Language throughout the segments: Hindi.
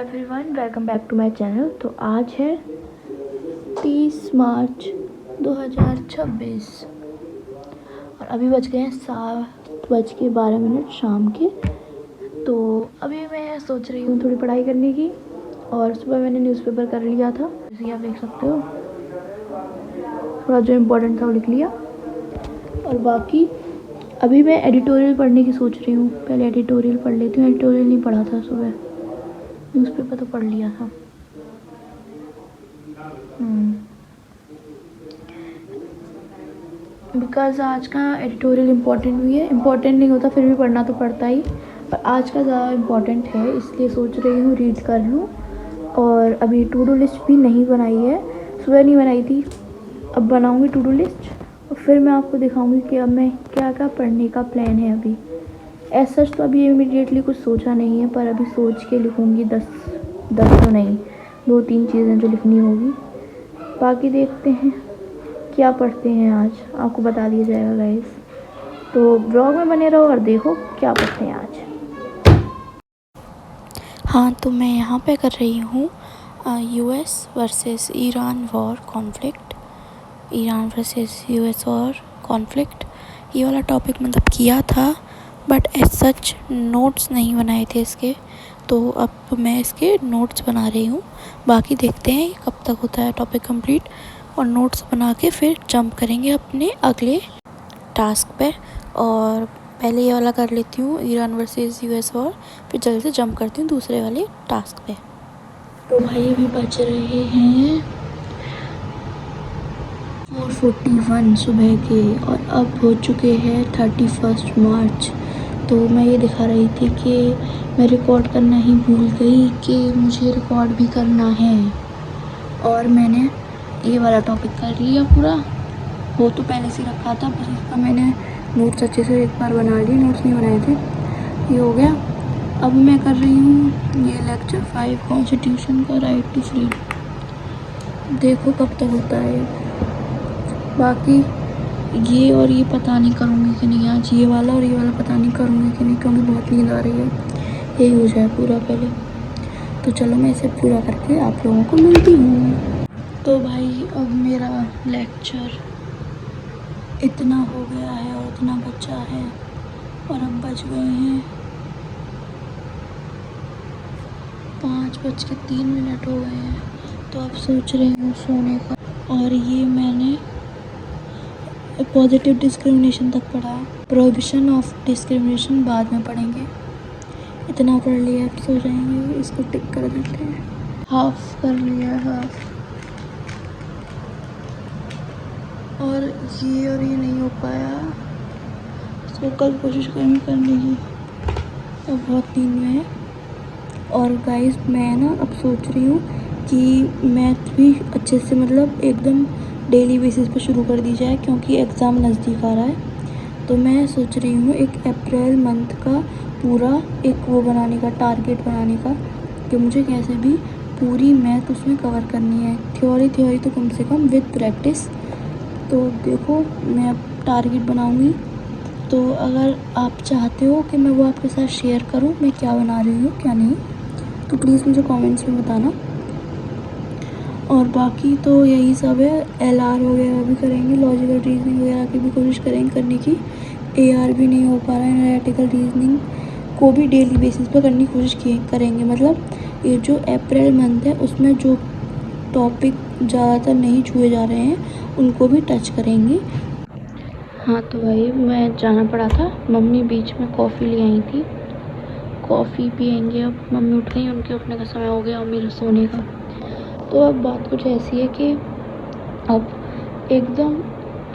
Everyone, welcome back to my channel. तो आज है 30 मार्च 2026 और अभी बज गए हैं 7:12 शाम के। तो अभी मैं सोच रही हूँ थोड़ी पढ़ाई करने की, और सुबह मैंने न्यूज़पेपर कर लिया था, जैसे आप देख सकते हो। थोड़ा जो इम्पोर्टेंट था वो लिख लिया, और बाकी अभी मैं एडिटोरियल पढ़ने की सोच रही हूँ। पहले एडिटोरियल पढ़ लेती हूँ। एडिटोरियल नहीं पढ़ा था सुबह, न्यूज़पेपर तो पढ़ लिया था। बिकॉज आज का एडिटोरियल इम्पोर्टेंट भी है। इम्पोर्टेंट नहीं होता फिर भी पढ़ना तो पड़ता ही, पर आज का ज़्यादा इम्पोर्टेंट है, इसलिए सोच रही हूँ रीड कर लूँ। और अभी टू डू लिस्ट भी नहीं बनाई है, सुबह नहीं बनाई थी, अब बनाऊँगी टू डू लिस्ट, और फिर मैं आपको दिखाऊँगी कि अब मैं क्या क्या पढ़ने का प्लान है। अभी एज सच तो अभी इमीडिएटली कुछ सोचा नहीं है, पर अभी सोच के लिखूँगी। 10 तो नहीं, 2-3 चीज़ें जो लिखनी होगी। बाकी देखते हैं क्या पढ़ते हैं आज, आपको बता दिया जाएगा गाइस। तो ब्लॉग में बने रहो और देखो क्या पढ़ते हैं आज। हाँ, तो मैं यहाँ पे कर रही हूँ US versus Iran war conflict. Iran versus US war conflict ये वाला टॉपिक मतलब किया था, बट एज सच नोट्स नहीं बनाए थे इसके, तो अब मैं इसके नोट्स बना रही हूँ। बाकी देखते हैं कब तक होता है टॉपिक कंप्लीट, और नोट्स बना के फिर जंप करेंगे अपने अगले टास्क पे। और पहले ये वाला कर लेती हूँ, ईरान वर्सेस US वॉर, फिर जल्दी से जंप करती हूँ दूसरे वाले टास्क पे। तो भाई अभी बज रहे हैं 4:41 सुबह के, और अब हो चुके हैं 31 मार्च। तो मैं ये दिखा रही थी कि मैं रिकॉर्ड करना ही भूल गई कि मुझे रिकॉर्ड भी करना है, और मैंने ये वाला टॉपिक कर लिया पूरा। वो तो पहले से रखा था, बस इसका मैंने नोट्स अच्छे से एक बार बना लिए, नोट्स नहीं बनाए थे। ये हो गया। अब मैं कर रही हूँ ये लेक्चर 5 कॉन्स्टिट्यूशन का राइट टू फ्रीडम। देखो कब तक होता है। बाकी ये और ये पता नहीं करूँगी कि नहीं आज, ये वाला और ये वाला पता नहीं करूँगी कि नहीं, क्योंकि बहुत नींद आ रही है। यही हो जाए पूरा पहले, तो चलो मैं इसे पूरा करके आप लोगों को मिलती हूँ। तो भाई अब मेरा लेक्चर इतना हो गया है और इतना बचा है, और अब बज गए हैं 5:03 हो गए हैं। तो अब सोच रही हूँ सोने का। और ये मैंने पॉजिटिव डिस्क्रिमिनेशन तक पढ़ा है, प्रोहिबिशन ऑफ डिस्क्रिमिनेशन बाद में पढ़ेंगे। इतना पढ़ लिया, अब सो जाएंगे। इसको टिक कर देते हैं। हाफ कर लिया, हाफ। और ये नहीं हो पाया, इसको कल कोशिश करेंगे करने की। अब बहुत नींद में है। और गाइस मैं ना अब सोच रही हूँ कि मैथ भी अच्छे से मतलब एकदम डेली बेसिस पे शुरू कर दी जाए, क्योंकि एग्ज़ाम नज़दीक आ रहा है। तो मैं सोच रही हूँ एक अप्रैल मंथ का पूरा एक वो बनाने का, टारगेट बनाने का, कि मुझे कैसे भी पूरी मैथ उसमें कवर करनी है। थ्योरी तो कम से कम विद प्रैक्टिस। तो देखो मैं अब टारगेट बनाऊंगी, तो अगर आप चाहते हो कि मैं वो आपके साथ शेयर करूं, मैं क्या बना रही हूँ क्या नहीं, तो प्लीज़ मुझे कमेंट्स में बताना। और बाकी तो यही सब है। LR वगैरह भी करेंगे, लॉजिकल रीजनिंग वगैरह की भी कोशिश करेंगे करने की। AR भी नहीं हो पा रहा है, एनालिटिकल रीजनिंग को भी डेली बेसिस पर करने की कोशिश करेंगे। मतलब ये जो अप्रैल मंथ है उसमें जो टॉपिक ज़्यादातर नहीं छुए जा रहे हैं उनको भी टच करेंगे। हाँ तो भाई मैं जाना पड़ा था, मम्मी बीच में कॉफ़ी ले आई थी, कॉफ़ी पियेंगे। अब मम्मी उठ गई, उनके उठने का समय हो गया और मेरे सोने का। तो अब बात कुछ ऐसी है कि अब एकदम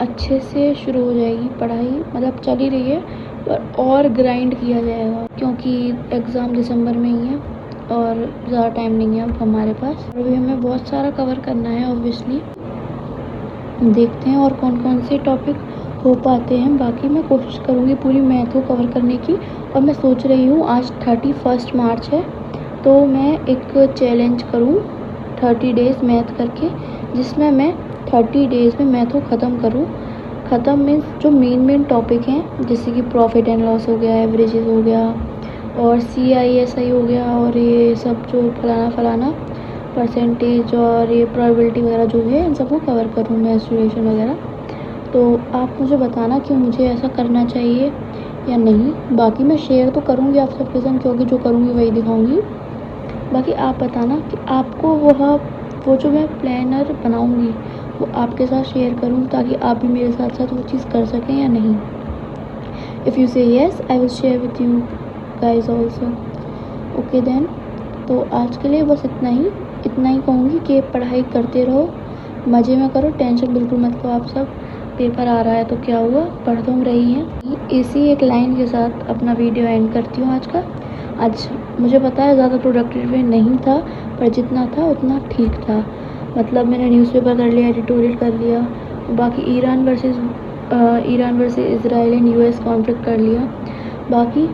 अच्छे से शुरू हो जाएगी पढ़ाई, मतलब चल ही रही है, पर और ग्राइंड किया जाएगा, क्योंकि एग्ज़ाम दिसंबर में ही है और ज़्यादा टाइम नहीं है अब हमारे पास। अभी हमें बहुत सारा कवर करना है ऑब्वियसली। देखते हैं और कौन कौन से टॉपिक हो पाते हैं। बाकी मैं कोशिश करूँगी पूरी मैथ को कवर करने की। और मैं सोच रही हूँ आज 31 मार्च है, तो मैं एक चैलेंज करूँ 30 डेज़ मैथ करके, जिसमें मैं 30 डेज़ में मैथ को ख़त्म करूँ। ख़त्म मीन्स जो मेन टॉपिक हैं, जैसे कि प्रॉफिट एंड लॉस हो गया, एवरेजेस हो गया, और CISI हो गया और ये सब जो फलाना परसेंटेज और ये प्रोबेबिलिटी वगैरह जो भी है इन सबको कवर करूँ मैं, मेंस्ट्रुएशन वगैरह। तो आप मुझे बताना कि मुझे ऐसा करना चाहिए या नहीं। बाकी मैं शेयर तो करूँगी आप सबके साथ, क्योंकि जो करूँगी वही दिखाऊँगी। बाकी आप बताना कि आपको वो जो मैं प्लानर बनाऊँगी वो आपके साथ शेयर करूँ, ताकि आप भी मेरे साथ साथ वो चीज़ कर सकें या नहीं। If you say yes I will share with you guys also. Okay then, तो आज के लिए बस इतना ही कहूँगी कि पढ़ाई करते रहो, मज़े में करो, टेंशन बिल्कुल मत लो। आप सब पेपर आ रहा है तो क्या हुआ, पढ़ तो रही हैं। इसी एक लाइन के साथ अपना वीडियो एंड करती हूँ आज का। आज मुझे पता है ज़्यादा प्रोडक्टिव नहीं था, पर जितना था उतना ठीक था। मतलब मैंने न्यूज़पेपर कर लिया, एडिटोरियल कर लिया, बाकी Iran versus Israel and US conflict कर लिया। बाकी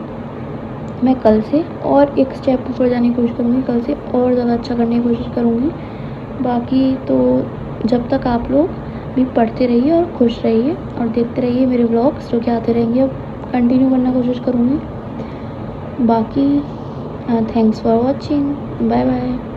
मैं कल से और एक स्टेप ऊपर जाने की कोशिश करूँगी, कल से और ज़्यादा अच्छा करने की कोशिश करूँगी। बाकी तो जब तक आप लोग भी पढ़ते रहिए और खुश रहिए और देखते रहिए मेरे व्लॉग्स जो कि आते रहेंगे, अब कंटिन्यू करने की कोशिश करूँगी। बाकी thanks for watching, bye bye.